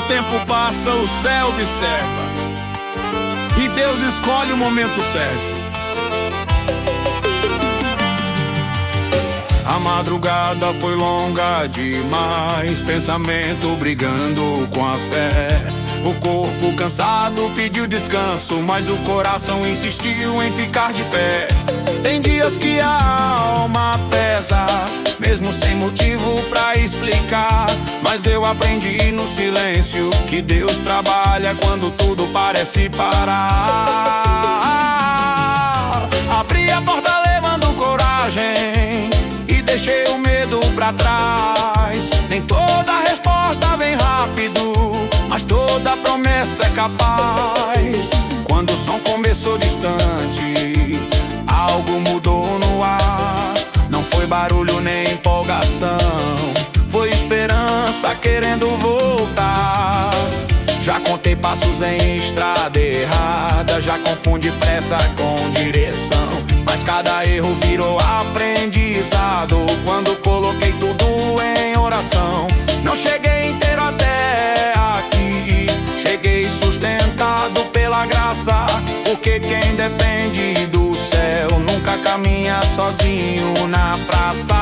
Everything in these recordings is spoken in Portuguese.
tempo passa, o céu observa, e Deus escolhe o momento certo. A madrugada foi longa demais, pensamento brigando com a fé. O corpo cansado pediu descanso, mas o coração insistiu em ficar de pé. Tem dias que a alma pesa, mesmo sem motivo pra explicar. Mas eu aprendi no silêncio que Deus trabalha quando tudo parece parar. Abri a porta levando coragem e deixei o medo pra trás. Nem toda resposta vem rápido, mas toda promessa é capaz. Quando o som começou distante, algo mudou no ar. Não foi barulho nem empolgação, foi esperança querendo voltar. Já contei passos em estrada errada, já confundi pressa com direção, mas cada erro virou aprendizado quando coloquei tudo em oração. Não cheguei inteiro até aqui, cheguei sustentado pela graça, porque quem depende do céu nunca caminha sozinho na praça.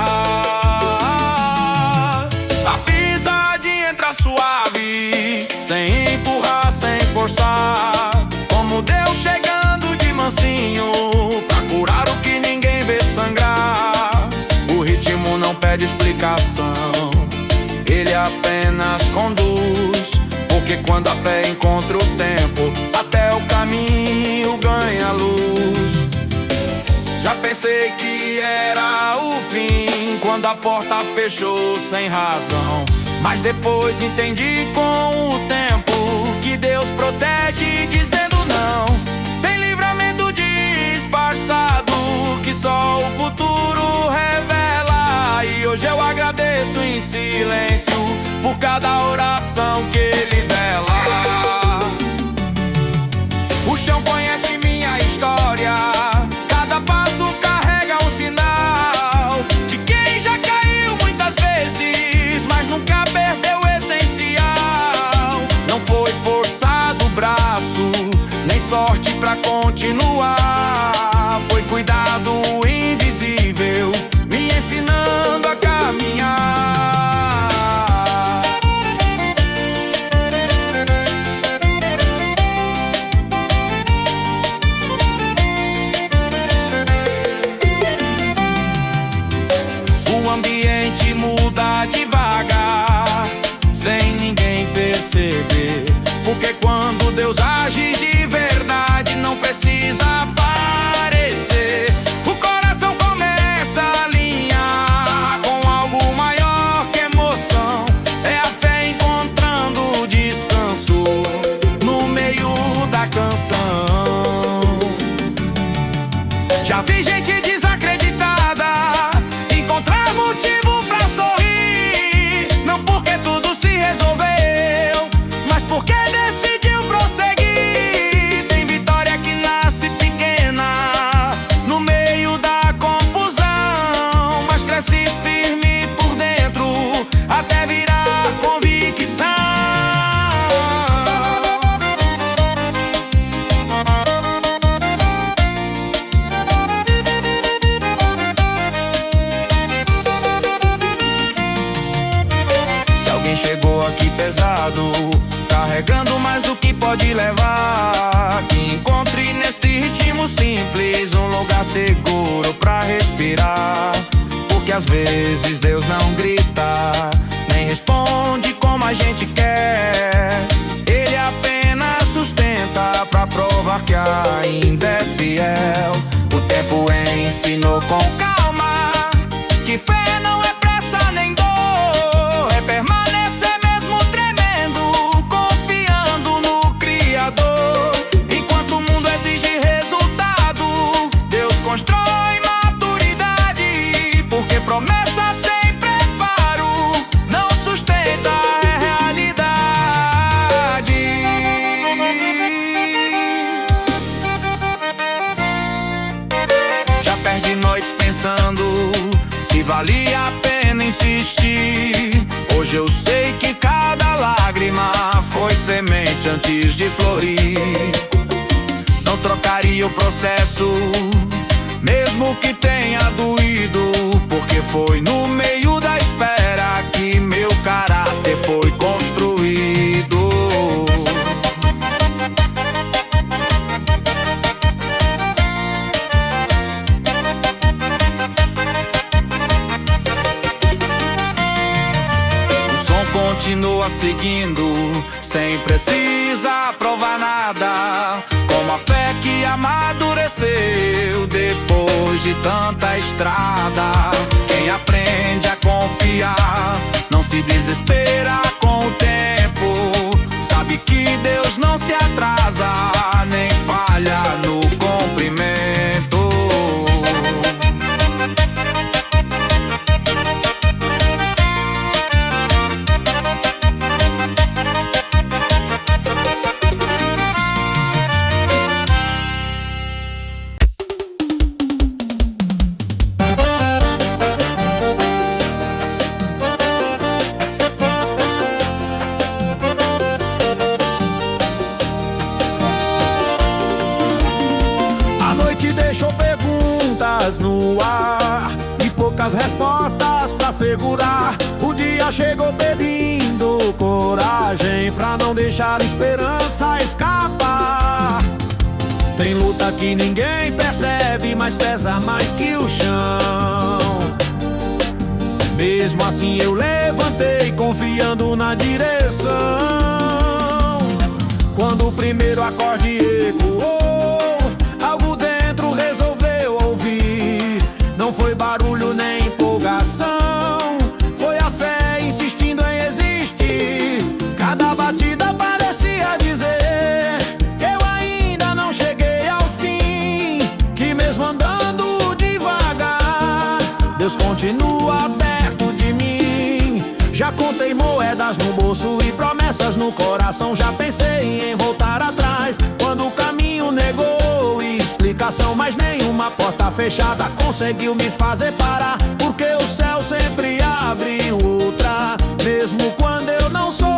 A pisadinha entra suave, sem empurrar, sem forçar, como Deus chegando de mansinho pra curar o que ninguém vê sangrar. O ritmo não pede explicação, ele apenas conduz, porque quando a fé encontra o tempo, até o caminho ganha luz. Já pensei que era o fim, quando a porta fechou sem razão, mas depois entendi com o tempo que Deus protege dizendo não. Tem livramento disfarçado que só o futuro revela, e hoje eu agradeço em silêncio por cada oração que Ele vela. O chão conhece minha história, cada passo carrega um sinal de quem já caiu muitas vezes, mas nunca perdeu o essencial. Não foi forçado o braço, nem sorte pra continuar, foi cuidado invisível me ensinando a caminhar. O ambiente muda devagar, sem ninguém perceber, porque quando Deus age de verdade, não precisa aparecer. O coração começa a alinhar com algo maior que emoção. É a fé encontrando descanso no meio da canção. Já vi gente desacreditada encontrar motivo pra sorrir, não porque tudo se resolveu, mas porque decidiu prosseguir. Tem vitória que nasce pequena no meio da confusão, mas cresce firme por dentro até virar convicção. Se alguém chegou aqui pesado, carregando mais do que pode levar, que encontre neste ritmo simples um lugar seguro pra respirar. Porque às vezes Deus não grita, nem responde como a gente quer, Ele apenas sustenta pra provar que ainda é fiel. O tempo ensinou com calma que fé não é pressa nem dor, é permanecer mesmo tremendo, confiando no Criador. Enquanto o mundo exige resultado, Deus constrói maturidade, porque promessa sem preparo não sustenta a realidade. Já perdi noites pensando se valia a pena insistir. Hoje eu sei que cada lágrima lágrima foi semente antes de florir. Não trocaria o processo, mesmo que tenha doído, porque foi no meio da espera que meu caráter foi construído. O som continua seguindo, sem precisar provar nada, como a fé que amadureceu depois de tanta estrada. Quem aprende a confiar não se desespera com o tempo, sabe que Deus não se atrasa nem falha no cumprimento. Deixou perguntas no ar e poucas respostas pra segurar. O dia chegou pedindo coragem pra não deixar esperança escapar. Tem luta que ninguém percebe, mas pesa mais que o chão. Mesmo assim eu levantei confiando na direção. Quando o primeiro acorde ecoou, algo dentro resolveu ouvir. Não foi barulho nem empolgação, foi a fé insistindo em existir. Cada batida parecia dizer que eu ainda não cheguei ao fim, que mesmo andando devagar, Deus continua perto de mim. Já contei moedas no bolso e promessas no coração, já pensei em voltar atrás quando o caminho negou explicação, mas nenhuma porta fechada conseguiu me fazer parar, porque o céu sempre abre outra, mesmo quando eu não sou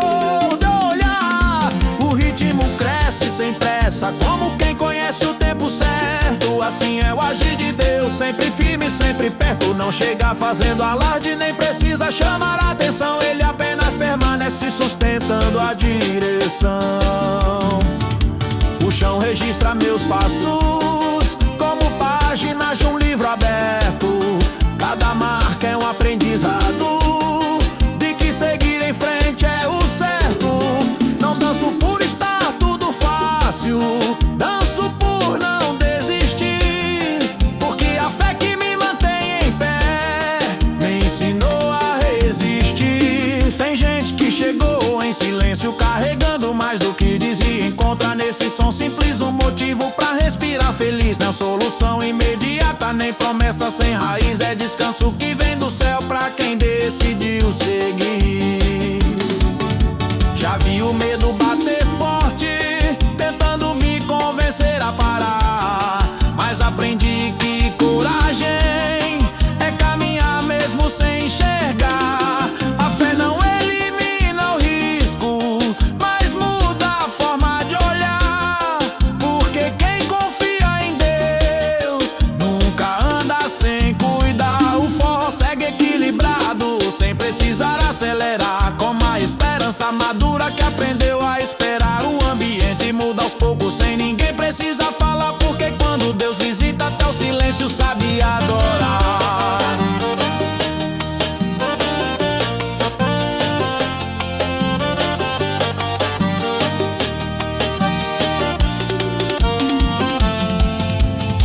de olhar. O ritmo cresce sem pressa, como quem conhece o tempo certo. Assim é o agir de Deus, sempre firme, sempre perto. Não chega fazendo alarde, nem precisa chamar a atenção. Ele apenas permanece sustentando a direção. O chão registra meus passos, como páginas de um livro aberto. Cada marca é um aprendizado, de que seguir em frente é o certo. Não danço por estar tudo fácil, danço por não desistir, porque a fé que me mantém em pé me ensinou a resistir. Tem gente que chegou em silêncio, carregando mais do que dizia. Encontra nesse som simples um motivo pra respirar feliz. Não é solução imediata, nem promessa sem raiz. É descanso que vem do céu pra quem decidiu seguir. Já vi o medo bater forte, tentando me convencer a parar, mas aprendi que coragem é caminhar mesmo sem enxergar. A fé não elimina o risco, mas muda a forma de olhar, porque quem confia em Deus nunca anda sem cuidar. O forró segue equilibrado, sem precisar acelerar, com a esperança madura que aprendeu a esperar. O ambiente muda aos poucos, sem ninguém precisa falar, porque quando Deus visita, até o silêncio sabe adorar.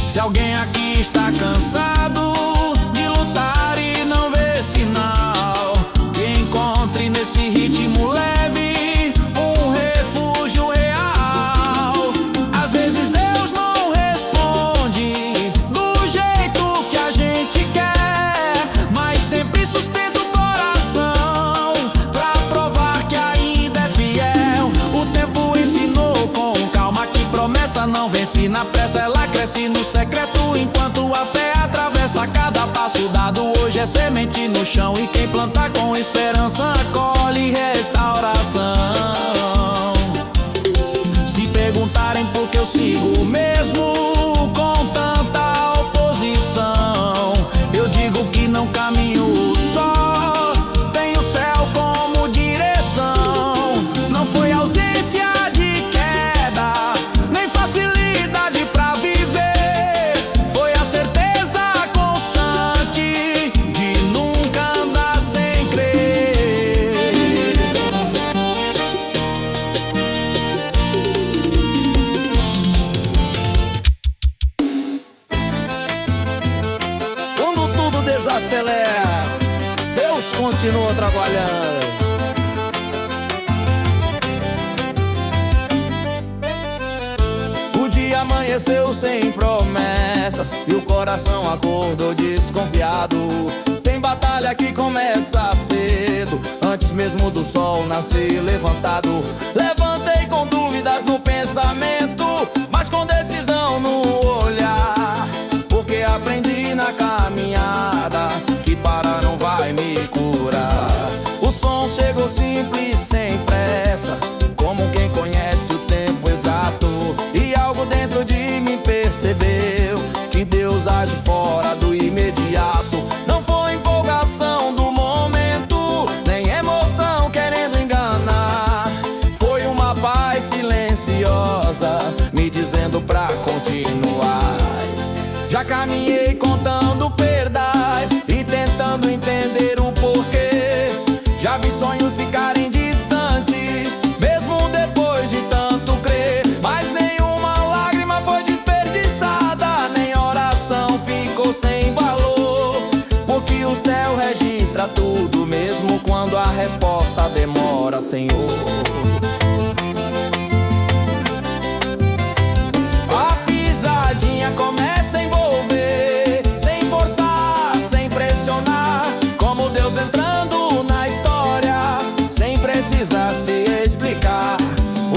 Se alguém aqui está cansado de lutar e não vê sinal, que encontre nesse ritmo leve um vence na pressa, ela cresce no secreto. Enquanto a fé atravessa cada passo dado. Hoje é semente no chão e quem planta com esperança colhe restauração. Se perguntarem por que eu sigo mesmo com tanta oposição, eu digo que não caminho só, tenho o céu como direção. Não foi ausência de queda, nem facilidade pra viver, foi a certeza constante de nunca andar sem crer. Quando tudo desacelera, Deus continua trabalhando. O dia amanheceu sem promessas e o coração acordou desconfiado. Tem batalha que começa cedo, antes mesmo do sol nascer levantado. Levantei com dúvidas no pensamento, mas com decisão no olhar, porque aprendi na caminhada que parar não vai me curar. O som chegou simples, sem pressa, como quem conhece o tempo exato. E algo dentro de mim percebeu que Deus age fora do imediato. Não foi empolgação do momento, nem emoção querendo enganar. Foi uma paz silenciosa me dizendo pra continuar. Já caminhei contando perdas e tentando entender o porquê. Já vi sonhos ficarem distantes, mesmo depois de tanto crer. Mas nenhuma lágrima foi desperdiçada, nem oração ficou sem valor, porque o céu registra tudo, mesmo quando a resposta demora, Senhor. A pisadinha começa a envolver, sem forçar, sem pressionar, como Deus entrando na história, sem precisar se explicar.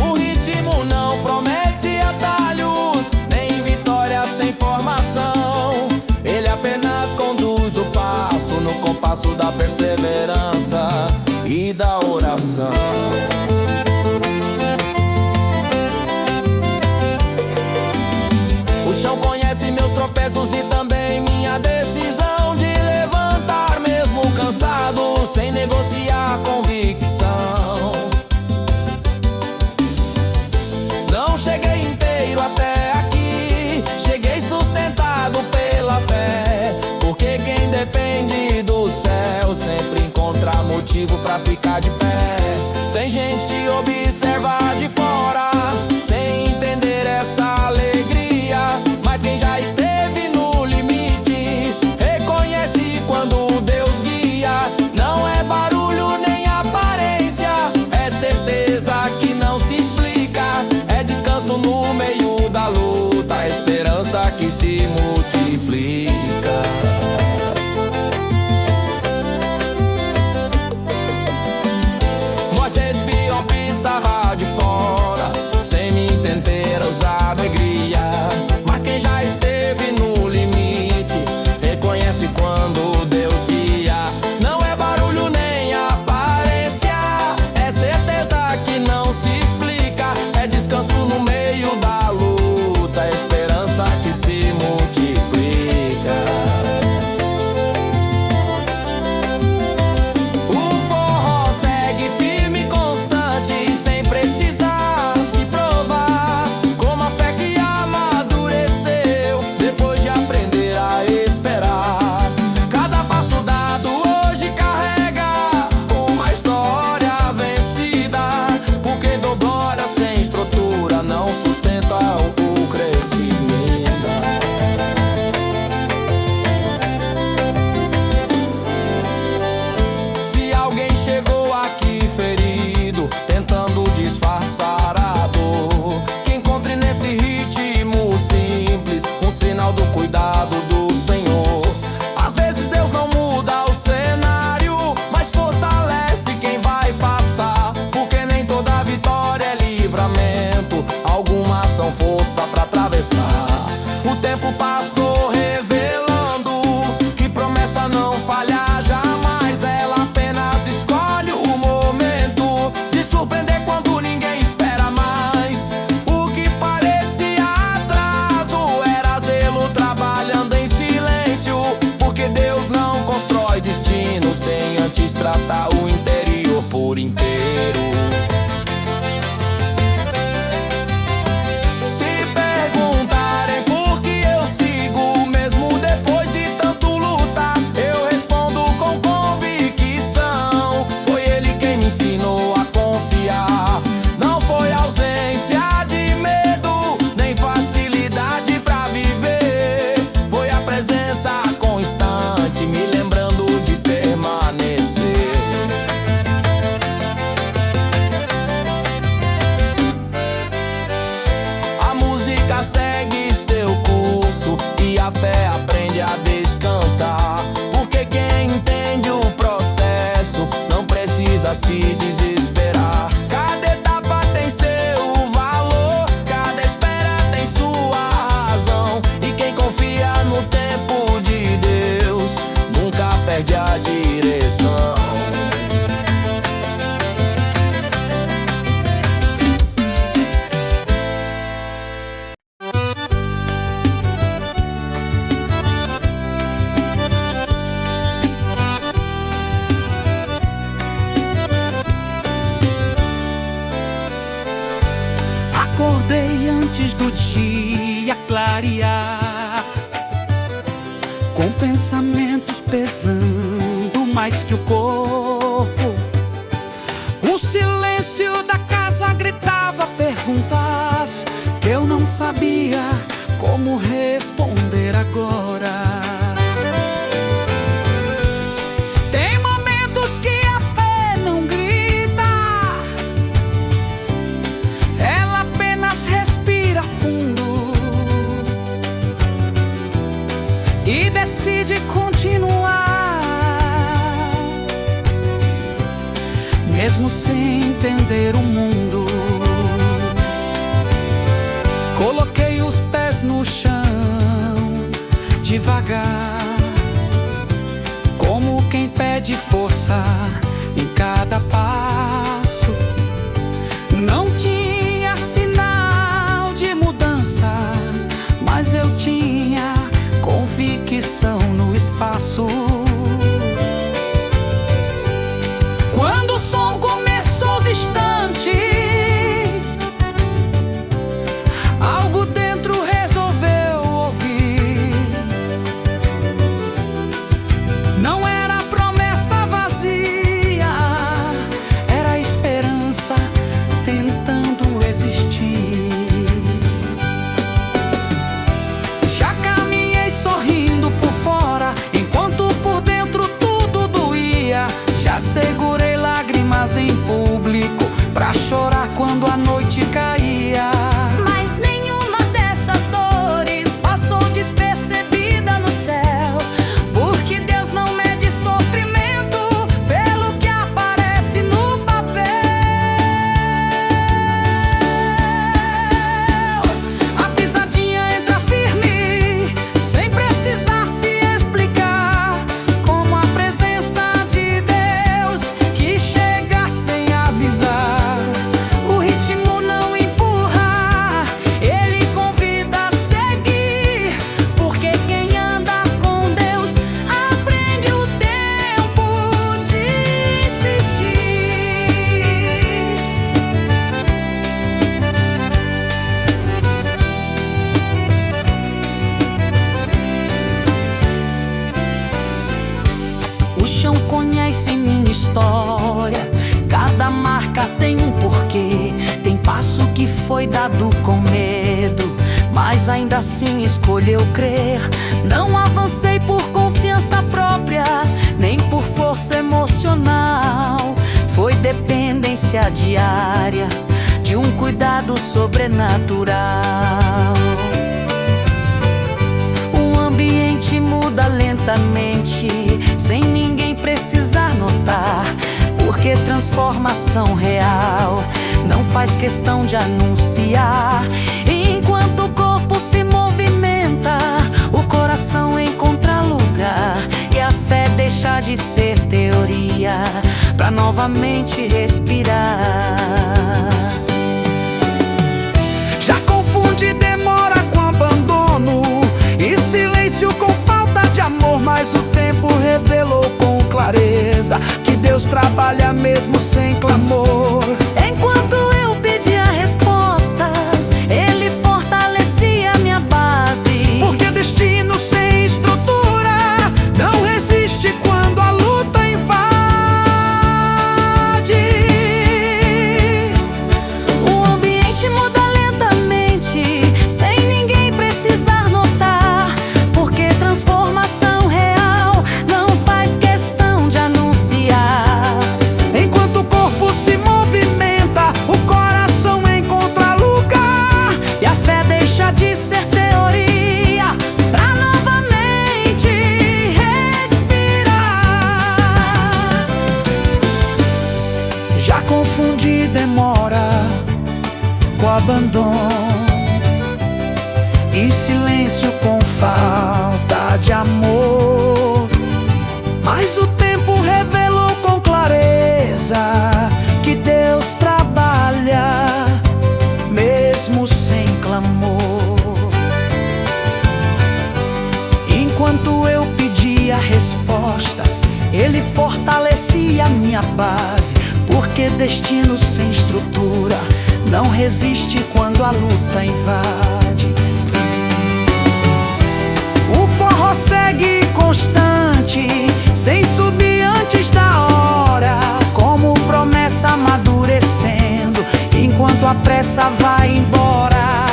O ritmo não promete atalhos, nem vitória sem formação. Ele apenas conduz o passo no compasso da perseverança e da oração. O chão conhece meus tropeços e também minha decisão de levantar mesmo cansado, sem negociar convicção. Não cheguei inteiro até aqui, cheguei sustentado pela fé, porque quem depende do céu sempre encontra motivo pra ficar de pé. Tem gente que observa de fora, sem entender essa alegria, mas quem já esteve no limite reconhece quando Deus guia. Não é barulho nem aparência, é certeza que não se explica, é descanso no meio da luta, esperança que se multiplica. destrói destino sem antes tratar o interior por inteiro. Se perguntarem por que eu sigo mesmo depois de tanto lutar, eu respondo com convicção: foi ele quem me ensinou a confiar. Não foi ausência de medo, nem facilidade pra viver. Foi a presença constante, me lembrando de permanecer. A música segue seu curso e a fé aprende a descansar, porque quem entende o processo não precisa se desesperar. Cada etapa tem seu valor, cada espera tem sua razão, e quem confia no tempo de Deus nunca perde a direção. Acordei antes do dia clarear, com pensamentos pesando mais que o corpo. O silêncio da casa gritava perguntas que eu não sabia como responder agora. Tem momentos que a fé não grita, ela apenas respira fundo e decide continuar, mesmo sem entender o mundo. Coloquei os pés no chão devagar, como quem pede força em cada passo. Não tinha sinal de mudança, mas eu tinha convicção no espaço. Quando o som começou distante, algo dentro resolveu ouvir. Não era promessa vazia, era esperança tentando existir. Já caminhei sorrindo por fora, enquanto por dentro tudo doía. Já segurei lágrimas em público pra chorar quando a noite caía. Mas nenhuma dessas dores passou despercebida no céu, porque Deus não mede sofrimento pelo que aparece no papel. A pisadinha entra firme, sem precisar se explicar, como a presença de Deus que chega sem avisar. O ritmo não empurra, ele convida a seguir, porque quem anda com Deus aprende o tempo de insistir. O chão conhece minha história, cada marca tem um porquê. Tem passo que foi dado com medo, mas ainda assim escolheu crer. Não avancei por confiança própria, nem por força emocional. Foi dependência diária de um cuidado sobrenatural. O ambiente muda lentamente, sem ninguém precisar notar, porque transformação real não faz questão de anunciar. Enquanto o corpo se movimenta, o coração encontra lugar, e a fé deixa de ser teoria pra novamente respirar. Já confunde demora com abandono e silêncio com falta de amor, mas o tempo revelou com trabalha mesmo sem clamor. Enquanto eu pedia respostas, Ele fortalecia minha base. Porque destino sem estrutura não resiste quando a luta invade. O ambiente muda lentamente, sem ninguém precisar notar. Porque transformação real não faz questão de anunciar. Enquanto o corpo se movimenta, o coração encontra lugar. E a fé deixa de ser teoria pra novamente respirar. Já confundi demora com abandono e silêncio com falta de amor. Mas o tempo revelou com clareza que Deus trabalha mesmo sem clamor. Enquanto eu pedia respostas, Ele fortalecia minha base. Porque destino sem estrutura não resiste quando a luta invade. O forró segue constante, sem subir antes da hora, como promessa amadurecendo, enquanto a pressa vai embora.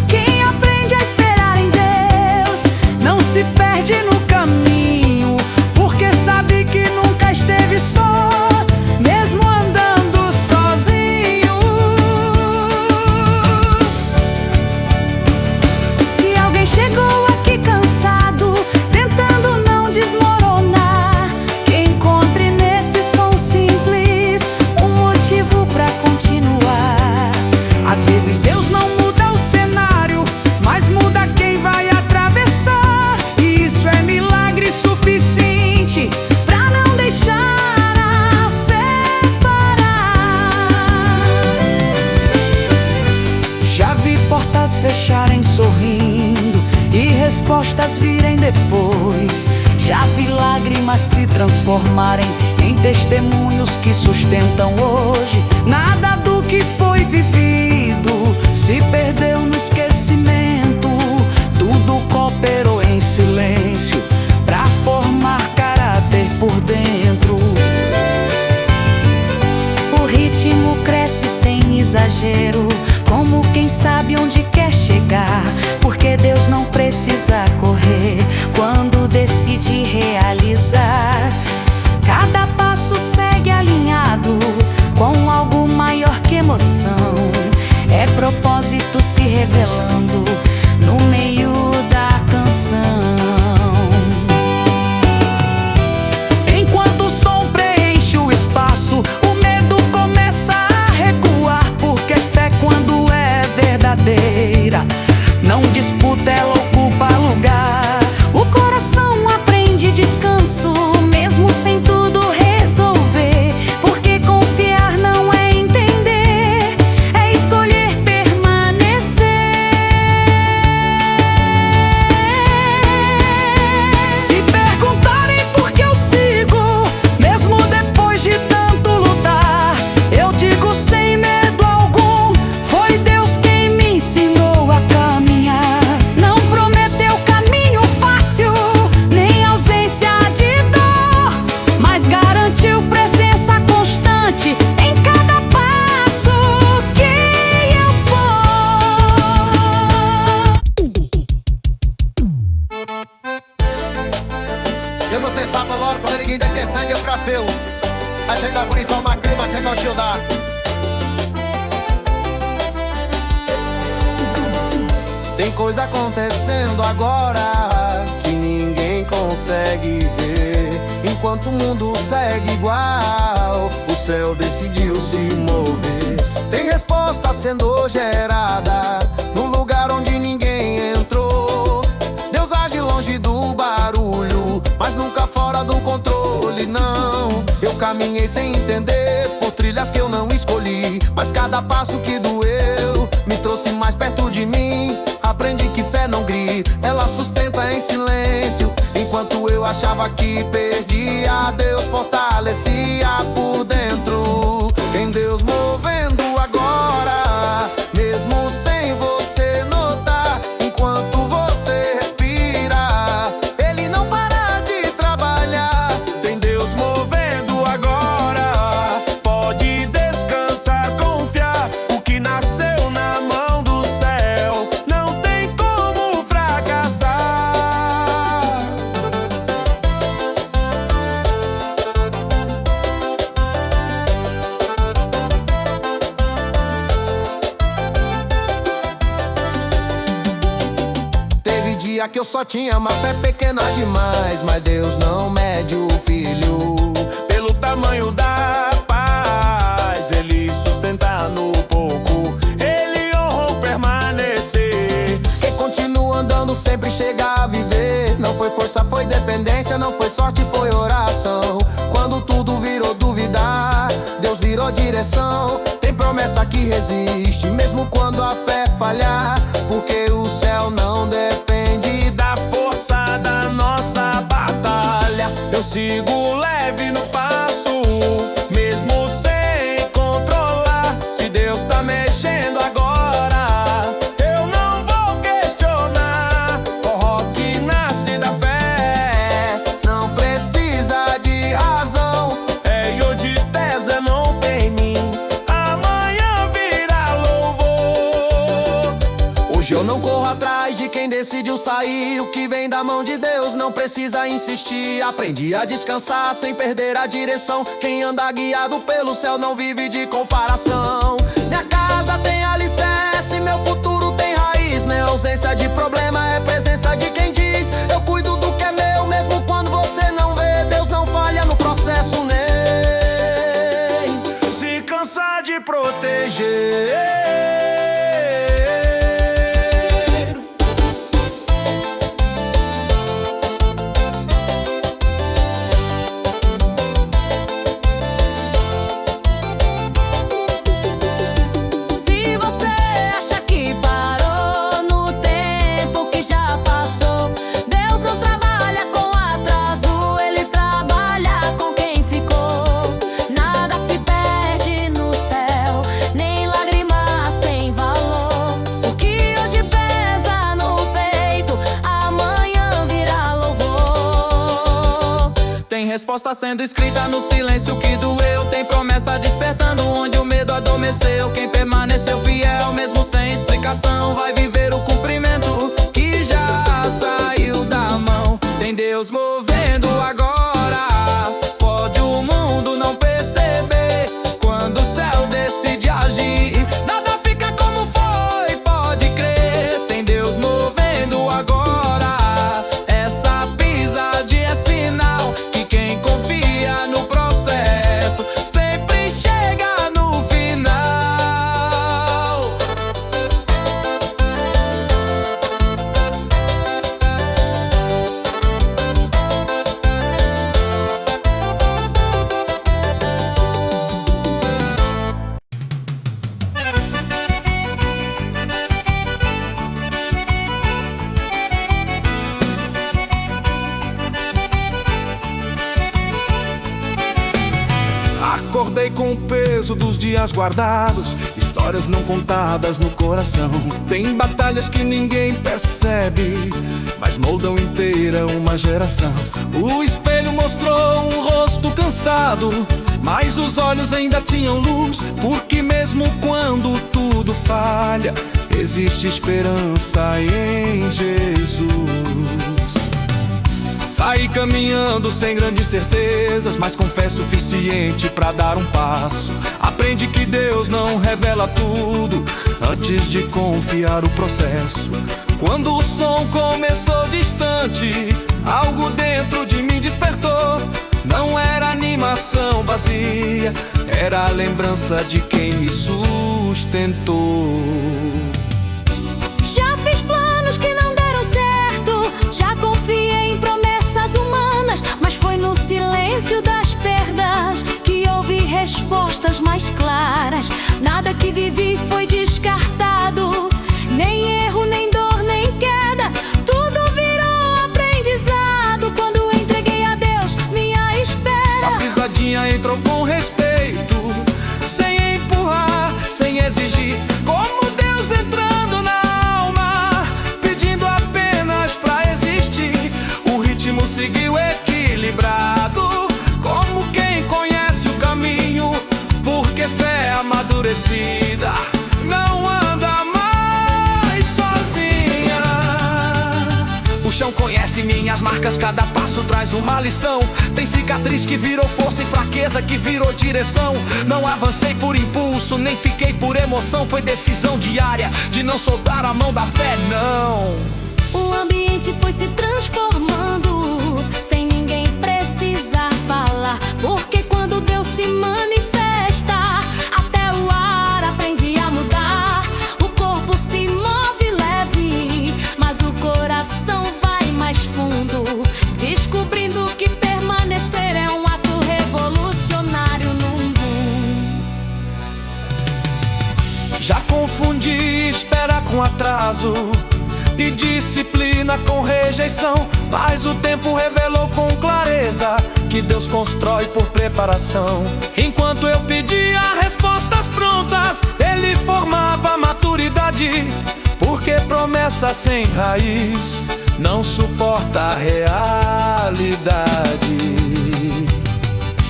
Quem aprende a esperar em Deus Não se perde no caminho, porque sabe que nunca esteve só, mesmo andando sozinho. Se alguém chegou aqui cansado, tentando não desmoronar, que encontre nesse som simples um motivo pra continuar. Às vezes Deus não muda o cenário, mas muda quem vai atravessar. E isso é milagre suficiente Pra não deixar a fé parar. Já vi portas fecharem sorrindo e respostas virem depois. Já vi lágrimas se transformarem em testemunhos que sustentam hoje. Nada do que foi vivido se perdeu no esquecimento. Tudo cooperou em silêncio pra formar caráter por dentro. O ritmo cresce sem exagero, como quem sabe onde quer chegar. Porque Deus não precisa correr quando decide realizar. Cada passo segue alinhado com algo maior que emoção. É propósito se revelando no meio da canção. Enquanto o som preenche o espaço, o medo começa a recuar. Porque fé, quando é verdadeira, não disputa, ela ocupa lugar. O coração aprende descanso, mesmo sem tudo resolver. Porque confiar não é entender, é escolher permanecer. Se perguntarem por que eu sigo, mesmo depois de tanto lutar, eu digo sem medo algum: foi Deus quem me ensinou a caminhar. Não prometeu caminho fácil, nem ausência de dor, mas garantiu presença constante em cada passo que eu for. Eu não sei sabe agora quando ninguém tem que sangue pra feu. Aí chega a gurizão uma clima, chega o Gildar. Tem coisa acontecendo agora que ninguém consegue ver. Enquanto o mundo segue igual, o céu decidiu se mover. Tem resposta sendo gerada no lugar onde ninguém entrou. Deus age longe do barulho, mas nunca fora do controle, não. Eu caminhei sem entender por trilhas que eu não escolhi, mas cada passo que doeu me trouxe mais perto de mim. Aprendi que fé não grita, ela sustenta em silêncio. Enquanto eu achava que perdia, Deus fortalecia por dentro. dizia que eu só tinha uma fé pequena demais, mas Deus não mede o filho Pelo tamanho da paz, ele sustenta no pouco, ele honrou permanecer. Quem continua andando sempre chega a viver. Não foi força, foi dependência, não foi sorte, foi oração. Quando tudo virou duvidar, Deus virou direção. Tem promessa que resiste, mesmo quando a fé falhar, porque o céu não depende Da força da nossa batalha, eu sigo leve no passo, mesmo sem controlar. Se Deus tá mexendo agora, eu não vou questionar. Forró que nasce da fé, não precisa de razão. é eu de tesa, não tem mim. Amanhã virá louvor. Hoje eu não corro atrás de quem decidiu sair. O que vem da mão de Deus não precisa insistir. Aprendi a descansar sem perder a direção. Quem anda guiado pelo céu não vive de comparação. Minha casa tem alicerce, meu futuro tem raiz. Não é ausência de problema, é presença de quem diz: eu cuido do que é meu, mesmo quando você não vê. Deus não falha no processo, nem Se cansar de proteger. Se você acha que parou no tempo que já passou, Deus não trabalha com atraso, Ele trabalha com quem ficou. Nada se perde no céu, nem lágrima sem valor. O que hoje pesa no peito, amanhã virá louvor. Tem resposta sendo escrita no silêncio que doeu. Tem promessa despertando onde o medo adormeceu. Quem permaneceu fiel, mesmo sem explicação, vai viver o cumprimento que já saiu da mão. Tem Deus movendo agora, pode o mundo não perceber. Quando o céu decide agir, nada fica como foi, pode crer. Tem Deus movendo agora, essa pisadinha é sinal que quem confia no processo sempre chega no final. Acordei com o peso dos dias guardados, histórias não contadas no coração. Tem batalhas que ninguém percebe, mas moldam inteira uma geração. O espelho mostrou um rosto cansado, mas os olhos ainda tinham luz, porque mesmo quando tudo falha, existe esperança em Jesus. Saí caminhando sem grandes certezas, mas com fé suficiente pra dar um passo. Aprendi que Deus não revela tudo antes de confiar o processo. Quando o som começou distante, algo dentro de mim despertou. Não era animação vazia, era a lembrança de quem me sustentou. Já fiz planos que não deram certo, já confiei em promessas humanas, mas foi no silêncio das perdas que ouvi respostas mais claras. Nada que vivi foi descartado, nem erro, nem dor, nem queda. Tudo virou aprendizado quando entreguei a Deus minha espera. A pisadinha entrou com respeito, sem empurrar, sem exigir, como Deus entrando na alma, pedindo apenas pra existir. O ritmo seguiu equilibrado, como quem conhece o caminho, porque fé amadurecida não anda mais sozinha. O chão conhece minhas marcas, cada passo traz uma lição. Tem cicatriz que virou força e fraqueza que virou direção. Não avancei por impulso, nem fiquei por emoção. Foi decisão diária de não soltar a mão da fé, não. O ambiente foi se transformando sem ninguém precisar falar. Porque quando Deus se manifesta, até o ar aprende a mudar. O corpo se move leve, mas o coração vai mais fundo, descobrindo que permanecer é um ato revolucionário no mundo. Já confundi espera com atraso e disciplina com rejeição, mas o tempo revelou com clareza que Deus constrói por preparação. Enquanto eu pedia respostas prontas, Ele formava maturidade, porque promessa sem raiz não suporta a realidade.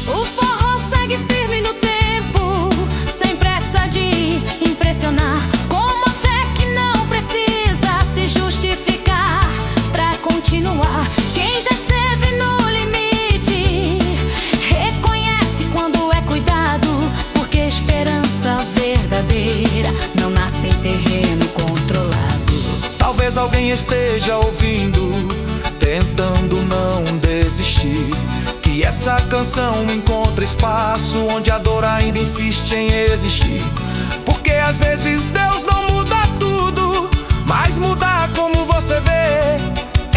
O forró segue firme no tempo, sem pressa de impressionar, com uma fé que não precisa se justificar pra continuar. Quem já esteve no limite reconhece quando é cuidado, porque esperança verdadeira não nasce em terreno controlado. Talvez alguém esteja ouvindo, tentando não desistir, que essa canção encontra espaço onde a dor ainda insiste em existir. Porque às vezes Deus não muda tudo, mas muda como você vê,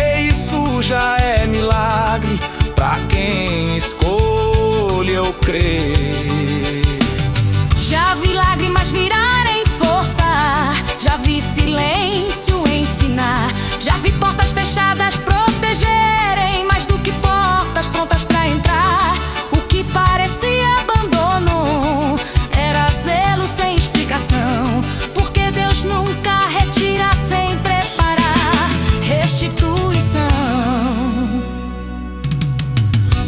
e isso já é milagre pra quem escolheu crer. Já vi lágrimas virarem força, já vi silêncio ensinar, já vi portas fechadas protegerem mais do que portas prontas pra entrar. O que parecia abandono era zelo sem explicação, porque Deus nunca retira sem preparar restituição.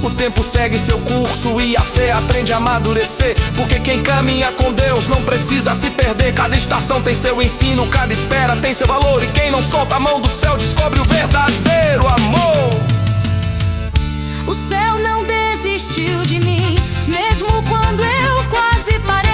O tempo segue seu curso e a fé aprende a amadurecer, porque quem caminha com Deus não precisa se perder. Cada estação tem seu ensino, cada espera tem seu valor, e quem não solta a mão do céu descobre o verdadeiro amor. O céu não desistiu de mim, mesmo quando eu quase parei.